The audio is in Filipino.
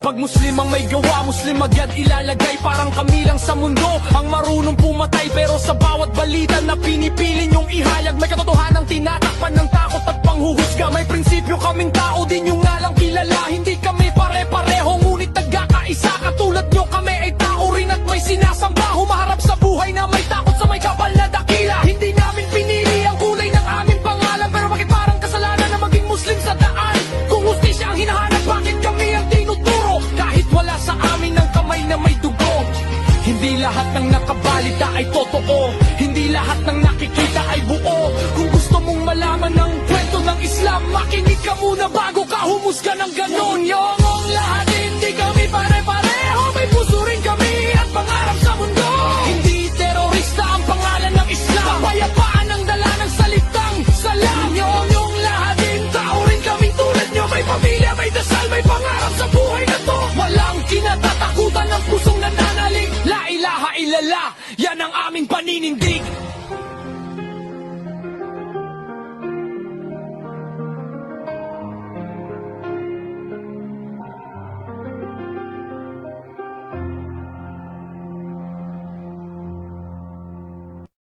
Pag Muslim ang may gawa, Muslim agad ilalagay. Parang kami lang sa mundo ang marunong pumatay. Pero sa bawat balita na pinipili nyong ihayag, may katotohanang tinatakpan ng takot at panghuhusga. May prinsipyo kaming tao, di nyo nga lang kilala. Hindi kami pare-pareho, ngunit nagkakaisa. Katulad nyo kami ay tao rin at may sinasamba. Humaharap sa buhay na may takot sa may kapal na dakila. Hindi namin pinili ang kulay ng aming pangalan, pero bakit parang kasalanan na maging Muslim sa daan? Kung hustisya ang hinahanap, bakit kami ang tinuturo? Kahit wala sa amin ang kamay na may dugo. Hindi lahat ng nakabalita ay totoo, hindi lahat ng nakikita ay buo. Kung gusto mong malaman ng kwento ng Islam, makinig ka muna bago ka humusga ng ganon. Yong lahat, hindi kami pare-pareho, may puso rin kami at pangarap sa mundo. Hindi terorista ang pangalan ng Islam, kapayapaan ang dala ng salitang salam. Yong lahat, tao rin kami tulad nyo, may pamilya, may dasal, may pangarap sa buhay na to. Walang kinatatakutan ng pusong nananalig. La ilaha illallah, yan ang aming paninindig.